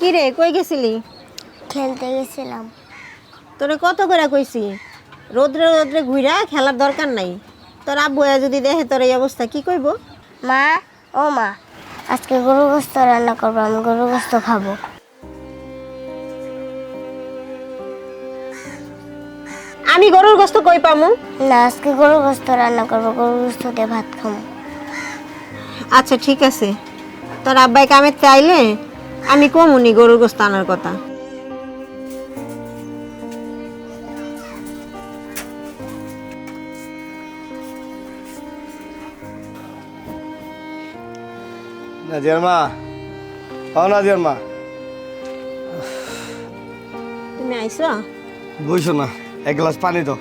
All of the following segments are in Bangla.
কি রে, কই গেছিলি? খেলতে গেছিলাম। তোরে কত করে কইছি রোদ্রে রোদ্রে ঘুরা খেলার দরকার নাই। তোর আব্বু যদি দেখে তোর এই অবস্থা কি কইব? মা, ও মা, আজকে গরু গোস্ত রান্না করবো, আমি গরু গোস্ত খাবো। আমি গরুর গোস্ত কই পামু? না, আজকে গরু গোস্ত রান্না করবো, গরু গোস্ত দিয়ে ভাত খাবো। আচ্ছা ঠিক আছে, তোর আব্বাই কামের চাইলে আমি কমুনি গরুর গোস্ত আনার কথা। নাজিয়ার মা, নাজিয়ার মা, তুমি আইছো? বইছো না, এক গ্লাস পানি দাও,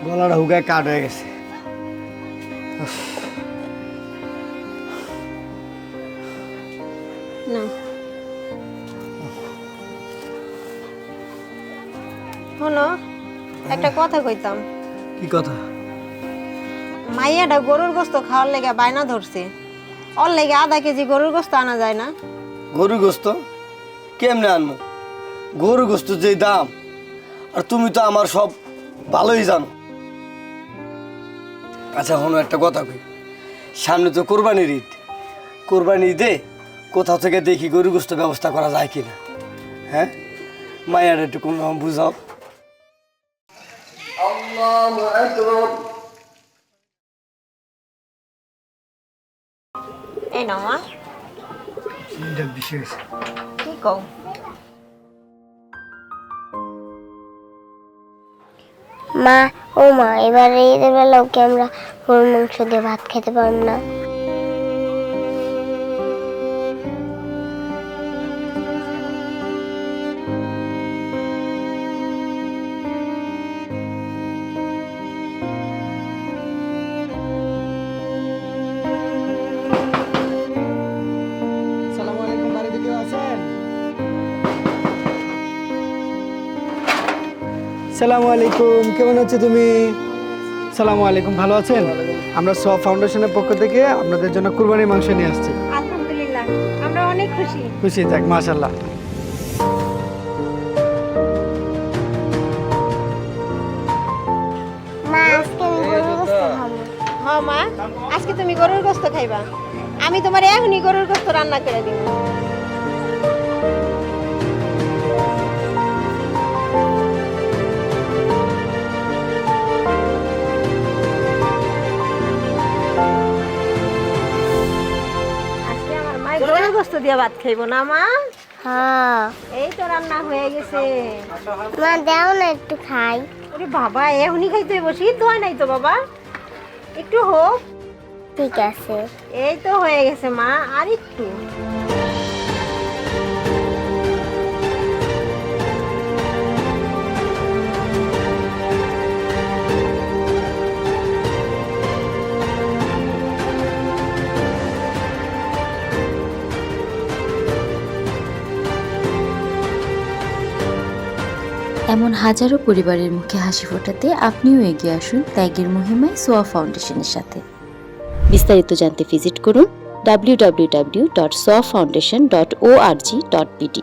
গলাটা হুগায় কাঠ হয়ে গেছে। না শোনো, একটা কথা কইতাম। কি কথা? মাইয়াটা গরুর গোস্ত খাওয়ার লেগে বায়না ধরছে, ওর লেগে আধা কেজি গরুর গোস্ত আনা যায় না? গরু গোস্ত কেমনে আনবো? গরু গোস্ত যে দাম, আর তুমি তো আমার সব ভালোই জানো। আচ্ছা হনো, একটা কথা কই, সামনে তো কোরবানির ঈদ, কোরবানি ঈদে কোথাও থেকে দেখি গরু গোস্ত ব্যবস্থা করা যায় কিনা। হ্যাঁ, মায়ের একটু কোন বুঝাও। এই না মা, বিশেষ কি কও? মা, ও মা, এবারে ঈদের বেলাও কি আমরা গরুর মাংস দিয়ে ভাত খেতে পারবো না? আসসালামু আলাইকুম, বাড়িতে কেউ আছেন? আসসালামু আলাইকুম, কেমন আছো তুমি? আসসালামু আলাইকুম, ভালো আছেন? আমরা সোয়া ফাউন্ডেশনের পক্ষ থেকে আপনাদের জন্য কুরবানির মাংস নিয়ে আসছি। আলহামদুলিল্লাহ, আমরা অনেক খুশি। খুশি যাক, মাশাআল্লাহ। মা, আজকে আমি গরুর গোস্ত খাবো। হ্যাঁ মা, আজকে তুমি গরুর গোস্ত খাইবা, আমি তোমার এখনই গরুর গোস্ত রান্না করে দিব। আজকে আমার মা গরুর গোস্ত দিয়ে ভাত খাইবো না মা? হ্যাঁ। এই তো রান্না হয়ে গেছে। মা, দাও না একটু খাই। ওরে বাবা, এখনই খাইতে হইব, সিদ্ধ হয় নাই তো বাবা, একটু হোক। ঠিক আছে। এই তো হয়ে গেছে মা, আর একটু। এমন হাজারো পরিবারের মুখে হাসি ফোটাতে আপনিও এগিয়ে আসুন ত্যাগের মহিমায় সোয়া ফাউন্ডেশনের সাথে। বিস্তারিত জানতে ভিজিট করুন www.soafoundation.org.bd।